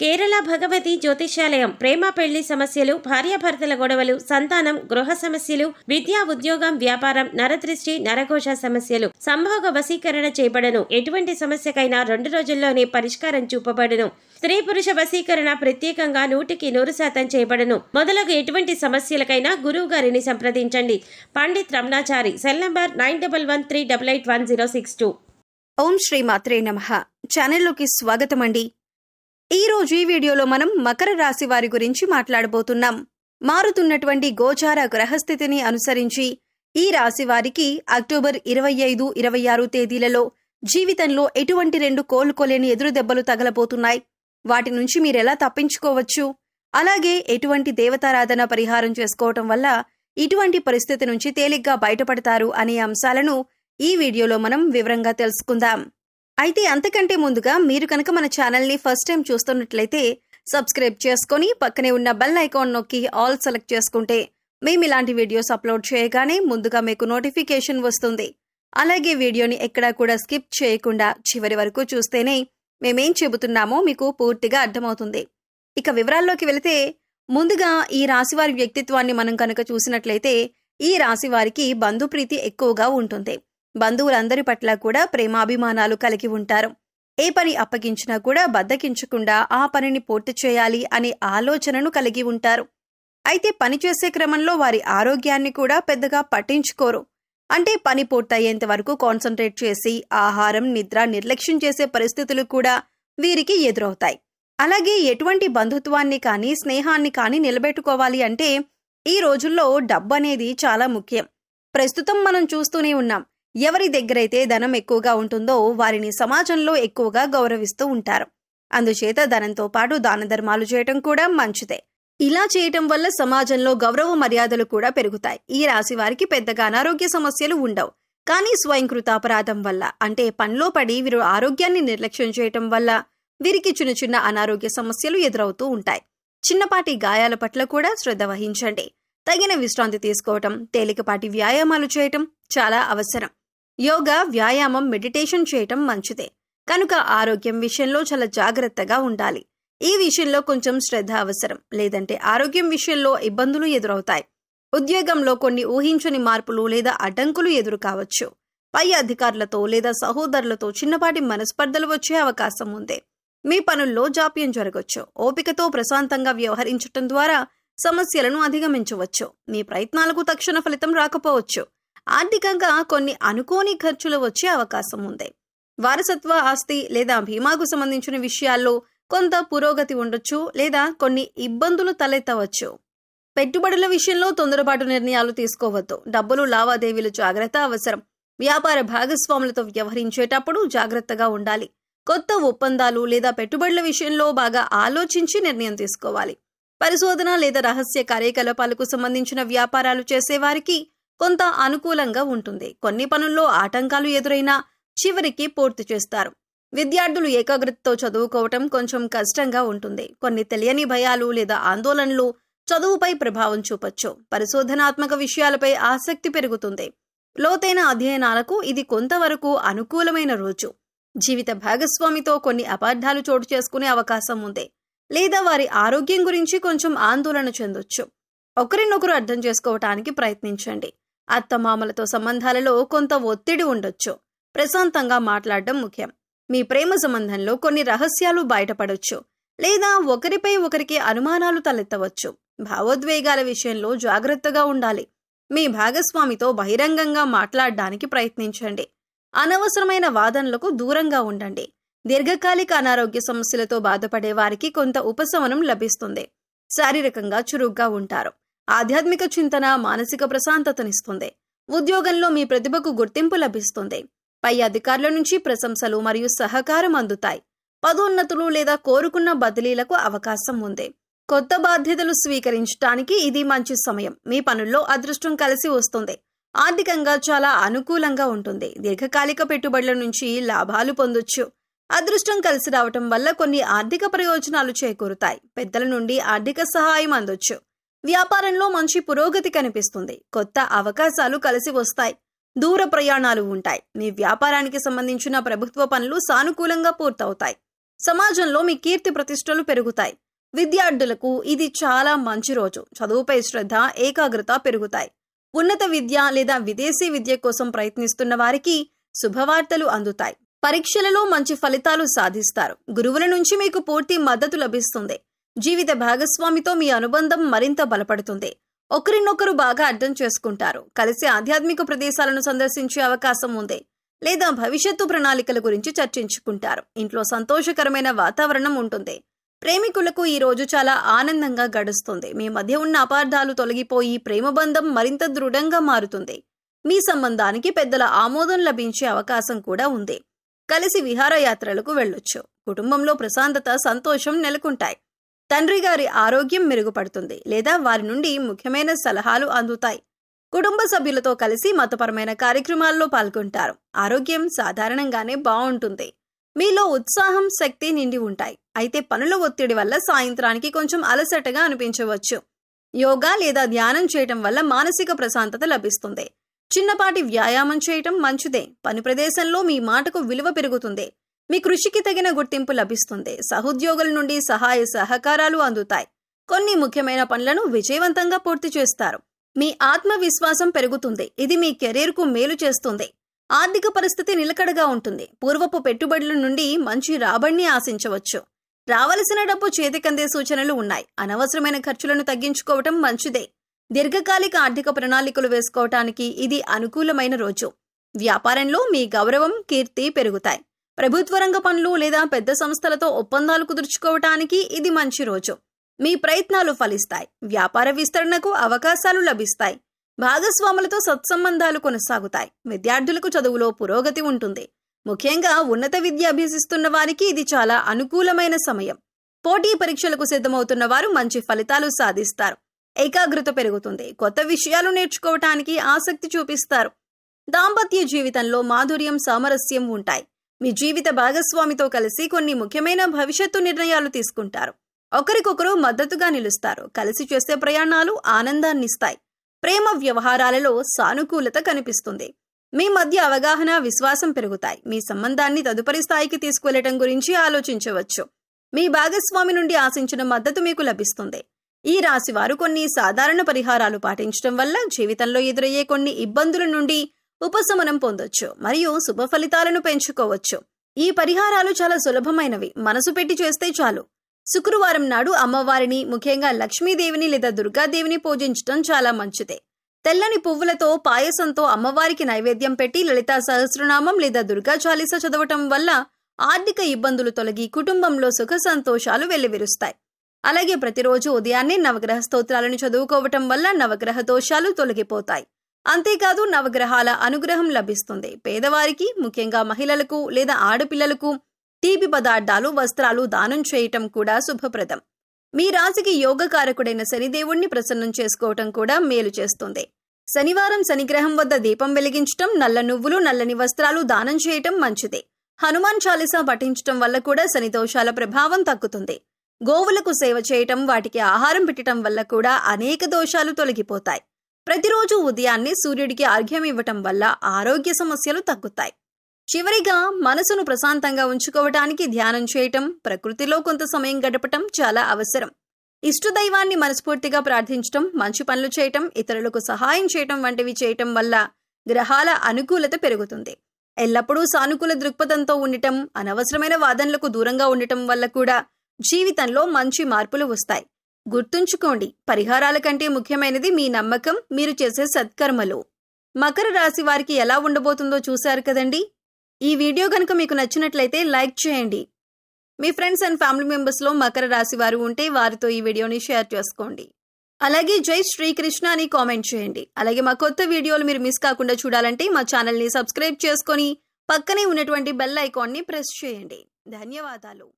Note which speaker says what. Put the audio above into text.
Speaker 1: కేరళ భగవతి జ్యోతిష్యాలయం ప్రేమ పెళ్లి సమస్యలు, భార్యాభర్తల గొడవలు, సంతానం, గృహ సమస్యలు, విద్యా, ఉద్యోగం, వ్యాపారం, నరదృష్టి, నరఘోష సమస్యలు, సంభోగ వశీకరణ చేయబడను. ఎటువంటి సమస్యకైనా 2 రోజుల్లోనే పరిష్కారం చూపబడును. స్త్రీ పురుష వశీకరణ ప్రత్యేకంగా 100% చేయబడను. మొదలగు ఎటువంటి సమస్యలకైనా గురువు గారిని సంప్రదించండి. పండిత్ రమణాచారి. Cell number 9113881062.
Speaker 2: ఓం శ్రీ మాత్రే నమః. ఛానల్లోకి స్వాగతం అండి. ఈ రోజు ఈ వీడియోలో మనం మకర రాశి వారి గురించి మాట్లాడబోతున్నాం. మారుతున్నటువంటి గోచార గ్రహస్థితిని అనుసరించి ఈ రాశి వారికి అక్టోబర్ 25, 26 తేదీలలో జీవితంలో ఎటువంటి 2 కోలుకోలేని ఎదురు దెబ్బలు తగలబోతున్నాయి. వాటి నుంచి మీరెలా తప్పించుకోవచ్చు, అలాగే ఎటువంటి దేవతారాధన పరిహారం చేసుకోవటం వల్ల ఇటువంటి పరిస్థితి నుంచి తేలిగ్గా బయటపడతారు అనే అంశాలను ఈ వీడియోలో మనం వివరంగా తెలుసుకుందాం. అయితే అంతకంటే ముందుగా మీరు కనుక మన ఛానల్ని ఫస్ట్ టైం చూస్తున్నట్లయితే సబ్స్క్రైబ్ చేసుకొని పక్కనే ఉన్న బెల్ ఐకాన్ నొక్కి ఆల్ సెలెక్ట్ చేసుకుంటే మేము ఇలాంటి వీడియోస్ అప్లోడ్ చేయగానే ముందుగా మీకు నోటిఫికేషన్ వస్తుంది. అలాగే వీడియోని ఎక్కడా కూడా స్కిప్ చేయకుండా చివరి వరకు చూస్తేనే మేమేం చెబుతున్నామో మీకు పూర్తిగా అర్థమవుతుంది. ఇక వివరాల్లోకి వెళితే ముందుగా ఈ రాశివారి వ్యక్తిత్వాన్ని మనం కనుక చూసినట్లయితే ఈ రాశి వారికి బంధుప్రీతి ఎక్కువగా ఉంటుంది. బంధువులందరి పట్ల కూడా ప్రేమాభిమానాలు కలిగి ఉంటారు. ఏ పని అప్పగించినా కూడా బద్దకించకుండా ఆ పనిని పూర్తి చేయాలి అనే ఆలోచనను కలిగి ఉంటారు. అయితే పనిచేసే క్రమంలో వారి ఆరోగ్యాన్ని కూడా పెద్దగా పట్టించుకోరు. అంటే పని పూర్తయ్యేంత వరకు కాన్సంట్రేట్ చేసి ఆహారం, నిద్ర నిర్లక్ష్యం చేసే పరిస్థితులు కూడా వీరికి ఎదురవుతాయి. అలాగే ఎటువంటి బంధుత్వాన్ని కానీ స్నేహాన్ని కానీ నిలబెట్టుకోవాలి అంటే ఈ రోజుల్లో డబ్బు అనేది చాలా ముఖ్యం. ప్రస్తుతం మనం చూస్తూనే ఉన్నాం. ఎవరి దగ్గరైతే ధనం ఎక్కువగా ఉంటుందో వారిని సమాజంలో ఎక్కువగా గౌరవిస్తూ ఉంటారు. అందుచేత ధనంతో పాటు దాన ధర్మాలు చేయటం కూడా మంచిదే. ఇలా చేయటం వల్ల సమాజంలో గౌరవ మర్యాదలు కూడా పెరుగుతాయి. ఈ రాశి వారికి పెద్దగా అనారోగ్య సమస్యలు ఉండవు. కానీ స్వయంకృతాపరాధం వల్ల, అంటే పనిలో పడి వీరు ఆరోగ్యాన్ని నిర్లక్ష్యం చేయటం వల్ల వీరికి చిన్న చిన్న అనారోగ్య సమస్యలు ఎదురవుతూ ఉంటాయి. చిన్నపాటి గాయాల పట్ల కూడా శ్రద్ధ వహించండి. తగిన విశ్రాంతి తీసుకోవటం, తేలికపాటి వ్యాయామాలు చేయటం చాలా అవసరం. యోగా, వ్యాయామం, మెడిటేషన్ చేయటం మంచిదే. కనుక ఆరోగ్యం విషయంలో చాలా జాగ్రత్తగా ఉండాలి. ఈ విషయంలో కొంచెం శ్రద్ధ అవసరం. లేదంటే ఆరోగ్యం విషయంలో ఇబ్బందులు ఎదురవుతాయి. ఉద్యోగంలో కొన్ని ఊహించని మార్పులు లేదా అడ్డంకులు ఎదురు కావచ్చు. పై అధికారులతో లేదా సహోదరులతో చిన్నపాటి మనస్పర్ధలు వచ్చే అవకాశం ఉంది. మీ పనుల్లో జాప్యం జరగవచ్చు. ఓపికతో ప్రశాంతంగా వ్యవహరించటం ద్వారా సమస్యలను అధిగమించవచ్చు. మీ ప్రయత్నాలకు తక్షణ ఫలితం రాకపోవచ్చు. ఆర్థికంగా కొన్ని అనుకోని ఖర్చులు వచ్చే అవకాశం ఉంది. వారసత్వ ఆస్తి లేదా బీమాకు సంబంధించిన విషయాల్లో కొంత పురోగతి ఉండొచ్చు లేదా కొన్ని ఇబ్బందులు తలెత్తవచ్చు. పెట్టుబడుల విషయంలో తొందరపాటు నిర్ణయాలు తీసుకోవద్దు. డబ్బులు లావాదేవీలు జాగ్రత్త అవసరం. వ్యాపార భాగస్వాములతో వ్యవహరించేటప్పుడు జాగ్రత్తగా ఉండాలి. కొత్త ఒప్పందాలు లేదా పెట్టుబడుల విషయంలో బాగా ఆలోచించి నిర్ణయం తీసుకోవాలి. పరిశోధన లేదా రహస్య కార్యకలాపాలకు సంబంధించిన వ్యాపారాలు చేసేవారికి కొంత అనుకూలంగా ఉంటుంది. కొన్ని పనుల్లో ఆటంకాలు ఎదురైనా చివరికి పూర్తి చేస్తారు. విద్యార్థులు ఏకాగ్రతతో చదువుకోవటం కొంచెం కష్టంగా ఉంటుంది. కొన్ని తెలియని భయాలు లేదా ఆందోళనలు చదువుపై ప్రభావం చూపొచ్చు. పరిశోధనాత్మక విషయాలపై ఆసక్తి పెరుగుతుంది. లోతైన అధ్యయనాలకు ఇది కొంతవరకు అనుకూలమైన రోజు. జీవిత భాగస్వామితో కొన్ని అపార్థాలు చోటు చేసుకునే అవకాశం ఉంది. లేదా వారి ఆరోగ్యం గురించి కొంచెం ఆందోళన చెందొచ్చు. ఒకరినొకరు అర్థం చేసుకోవటానికి ప్రయత్నించండి. అత్తమామలతో సంబంధాలలో కొంత ఒత్తిడి ఉండొచ్చు. ప్రశాంతంగా మాట్లాడడం ముఖ్యం. మీ ప్రేమ సంబంధంలో కొన్ని రహస్యాలు బయటపడొచ్చు. లేదా ఒకరిపై ఒకరికి అనుమానాలు తలెత్తవచ్చు. భావోద్వేగాల విషయంలో జాగ్రత్తగా ఉండాలి. మీ భాగస్వామితో బహిరంగంగా మాట్లాడడానికి ప్రయత్నించండి. అనవసరమైన వాదనలకు దూరంగా ఉండండి. దీర్ఘకాలిక అనారోగ్య సమస్యలతో బాధపడే వారికి కొంత ఉపశమనం లభిస్తుంది. శారీరకంగా చురుగ్గా ఉంటారు. ఆధ్యాత్మిక చింతన మానసిక ప్రశాంతతనిస్తుంది. ఉద్యోగంలో మీ ప్రతిభకు గుర్తింపు లభిస్తుంది. పై అధికారుల నుంచి ప్రశంసలు మరియు సహకారం అందుతాయి. పదోన్నతులు లేదా కోరుకున్న బదిలీలకు అవకాశం ఉంది. కొత్త బాధ్యతలు స్వీకరించడానికి ఇది మంచి సమయం. మీ పనుల్లో అదృష్టం కలిసి వస్తుంది. ఆర్థికంగా చాలా అనుకూలంగా ఉంటుంది. దీర్ఘకాలిక పెట్టుబడుల నుంచి లాభాలు పొందొచ్చు. అదృష్టం కలిసి రావటం వల్ల కొన్ని ఆర్థిక ప్రయోజనాలు చేకూరుతాయి. పెద్దల నుండి ఆర్థిక సహాయం అందొచ్చు. వ్యాపారంలో మంచి పురోగతి కనిపిస్తుంది. కొత్త అవకాశాలు కలిసి వస్తాయి. దూర ప్రయాణాలు ఉంటాయి. మీ వ్యాపారానికి సంబంధించిన ప్రభుత్వ పనులు సానుకూలంగా పూర్తవుతాయి. సమాజంలో మీ కీర్తి ప్రతిష్టలు పెరుగుతాయి. విద్యార్థులకు ఇది చాలా మంచి రోజు. చదువుపై శ్రద్ధ, ఏకాగ్రత పెరుగుతాయి. ఉన్నత విద్య లేదా విదేశీ విద్య కోసం ప్రయత్నిస్తున్న వారికి శుభవార్తలు అందుతాయి. పరీక్షలలో మంచి ఫలితాలు సాధిస్తారు. గురువుల నుంచి మీకు పూర్తి మద్దతు లభిస్తుంది. జీవిత భాగస్వామితో మీ అనుబంధం మరింత బలపడుతుంది. ఒకరినొకరు బాగా అర్థం చేసుకుంటారు. కలిసి ఆధ్యాత్మిక ప్రదేశాలను సందర్శించే అవకాశం ఉంది. లేదా భవిష్యత్తు ప్రణాళికల గురించి చర్చించుకుంటారు. ఇంట్లో సంతోషకరమైన వాతావరణం ఉంటుంది. ప్రేమికులకు ఈ రోజు చాలా ఆనందంగా గడుస్తుంది. మీ మధ్య ఉన్న అపార్థాలు తొలగిపోయి ప్రేమబంధం మరింత దృఢంగా మారుతుంది. మీ సంబంధానికి పెద్దల ఆమోదం లభించే అవకాశం కూడా ఉంది. కలిసి విహారయాత్రలకు వెళ్ళొచ్చు. కుటుంబంలో ప్రశాంతత, సంతోషం నెలకొంటాయి. తండ్రి గారి ఆరోగ్యం మెరుగుపడుతుంది లేదా వారి నుండి ముఖ్యమైన సలహాలు అందుతాయి. కుటుంబ సభ్యులతో కలిసి మతపరమైన కార్యక్రమాల్లో పాల్గొంటారు. ఆరోగ్యం సాధారణంగానే బాగుంటుంది. మీలో ఉత్సాహం, శక్తి నిండి ఉంటాయి. అయితే పనుల ఒత్తిడి వల్ల సాయంత్రానికి కొంచెం అలసటగా అనిపించవచ్చు. యోగా లేదా ధ్యానం చేయటం వల్ల మానసిక ప్రశాంతత లభిస్తుంది. చిన్నపాటి వ్యాయామం చేయటం మంచిదే. పని ప్రదేశంలో మీ మాటకు విలువ పెరుగుతుంది. మీ కృషికి తగిన గుర్తింపు లభిస్తుంది. సహోద్యోగుల నుండి సహాయ సహకారాలు అందుతాయి. కొన్ని ముఖ్యమైన పనులను విజయవంతంగా పూర్తి చేస్తారు. మీ ఆత్మవిశ్వాసం పెరుగుతుంది. ఇది మీ కెరీర్కు మేలు చేస్తుంది. ఆర్థిక పరిస్థితి నిలకడగా ఉంటుంది. పూర్వపు పెట్టుబడుల నుండి మంచి రాబడిని ఆశించవచ్చు. రావలసిన డబ్బు చేతికందే సూచనలు ఉన్నాయి. అనవసరమైన ఖర్చులను తగ్గించుకోవటం మంచిదే. దీర్ఘకాలిక ఆర్థిక ప్రణాళికలు వేసుకోవటానికి ఇది అనుకూలమైన రోజు. వ్యాపారంలో మీ గౌరవం, కీర్తి పెరుగుతాయి. ప్రభుత్వ రంగ పనులు లేదా పెద్ద సంస్థలతో ఒప్పందాలు కుదుర్చుకోవటానికి ఇది మంచి రోజు. మీ ప్రయత్నాలు ఫలిస్తాయి. వ్యాపార విస్తరణకు అవకాశాలు లభిస్తాయి. భాగస్వాములతో సత్సంబంధాలు కొనసాగుతాయి. విద్యార్థులకు చదువులో పురోగతి ఉంటుంది. ముఖ్యంగా ఉన్నత విద్య అభ్యసిస్తున్న వారికి ఇది చాలా అనుకూలమైన సమయం. పోటీ పరీక్షలకు సిద్ధమవుతున్న వారు మంచి ఫలితాలు సాధిస్తారు. ఏకాగ్రత పెరుగుతుంది. కొత్త విషయాలు నేర్చుకోవటానికి ఆసక్తి చూపిస్తారు. దాంపత్య జీవితంలో మాధుర్యం, సామరస్యం ఉంటాయి. మీ జీవిత భాగస్వామితో కలిసి కొన్ని ముఖ్యమైన భవిష్యత్తు నిర్ణయాలు తీసుకుంటారు. ఒకరికొకరు మద్దతుగా నిలుస్తారు. కలిసి చేసే ప్రయాణాలు ఆనందాన్నిస్తాయి. ప్రేమ వ్యవహారాలలో సానుకూలత కనిపిస్తుంది. మీ మధ్య అవగాహన, విశ్వాసం పెరుగుతాయి. మీ సంబంధాన్ని తదుపరి స్థాయికి తీసుకువెళ్లటం గురించి ఆలోచించవచ్చు. మీ భాగస్వామి నుండి ఆశించిన మద్దతు మీకు లభిస్తుంది. ఈ రాశి వారు కొన్ని సాధారణ పరిహారాలు పాటించడం వల్ల జీవితంలో ఎదురయ్యే కొన్ని ఇబ్బందుల నుండి ఉపశమనం పొందొచ్చు మరియు శుభ ఫలితాలను పెంచుకోవచ్చు. ఈ పరిహారాలు చాలా సులభమైనవి. మనసు పెట్టి చేస్తే చాలు. శుక్రవారం నాడు అమ్మవారిని, ముఖ్యంగా లక్ష్మీదేవిని లేదా దుర్గాదేవిని పూజించడం చాలా మంచిదే. తెల్లని పువ్వులతో, పాయసంతో అమ్మవారికి నైవేద్యం పెట్టి లలితా సహస్రనామం లేదా దుర్గా చాలీస చదవటం వల్ల ఆర్థిక ఇబ్బందులు తొలగి కుటుంబంలో సుఖ సంతోషాలు వెల్లివిరుస్తాయి. అలాగే ప్రతిరోజు ఉదయాన్నే నవగ్రహ స్తోత్రాలను చదువుకోవటం వల్ల నవగ్రహ దోషాలు తొలగిపోతాయి. అంతేకాదు నవగ్రహాల అనుగ్రహం లభిస్తుంది. పేదవారికి, ముఖ్యంగా మహిళలకు లేదా ఆడపిల్లలకు తీపి పదార్థాలు, వస్త్రాలు దానం చేయటం కూడా శుభప్రదం. మీ రాశికి యోగకారకుడైన శనిదేవుణ్ణి ప్రసన్నం చేసుకోవటం కూడా మేలు చేస్తుంది. శనివారం శనిగ్రహం వద్ద దీపం వెలిగించటం, నల్ల నువ్వులు, నల్లని వస్త్రాలు దానం చేయటం మంచిదే. హనుమాన్ చాలీసా పఠించటం వల్ల కూడా శని దోషాల ప్రభావం తగ్గుతుంది. గోవులకు సేవ చేయటం, వాటికి ఆహారం పెట్టడం వల్ల కూడా అనేక దోషాలు తొలగిపోతాయి. ప్రతిరోజు ఉదయాన్నే సూర్యుడికి అర్ఘ్యం ఇవ్వటం వల్ల ఆరోగ్య సమస్యలు తగ్గుతాయి. చివరిగా మనసును ప్రశాంతంగా ఉంచుకోవటానికి ధ్యానం చేయటం, ప్రకృతిలో కొంత సమయం గడపటం చాలా అవసరం. ఇష్టదైవాన్ని మనస్ఫూర్తిగా ప్రార్థించటం, మంచి పనులు చేయటం, ఇతరులకు సహాయం చేయటం వంటివి చేయటం వల్ల గ్రహాల అనుకూలత పెరుగుతుంది. ఎల్లప్పుడూ సానుకూల దృక్పథంతో ఉండటం, అనవసరమైన వాదనలకు దూరంగా ఉండటం వల్ల కూడా జీవితంలో మంచి మార్పులు వస్తాయి. గుర్తుంచుకోండి, పరిహారాల కంటే ముఖ్యమైనది మీ నమ్మకం, మీరు చేసే సత్కర్మలు. మకర రాశి వారికి ఎలా ఉండబోతుందో చూశారు కదండి. ఈ వీడియో కనుక మీకు నచ్చినట్లయితే లైక్ చేయండి. మీ ఫ్రెండ్స్ అండ్ ఫ్యామిలీ మెంబర్స్లో మకర రాశి వారు ఉంటే వారితో ఈ వీడియోని షేర్ చేసుకోండి. అలాగే జై శ్రీకృష్ణ అని కామెంట్ చేయండి. అలాగే మా కొత్త వీడియోలు మీరు మిస్ కాకుండా చూడాలంటే మా ఛానల్ని సబ్స్క్రైబ్ చేసుకొని పక్కనే ఉన్నటువంటి బెల్ ఐకాన్ని ప్రెస్ చేయండి. ధన్యవాదాలు.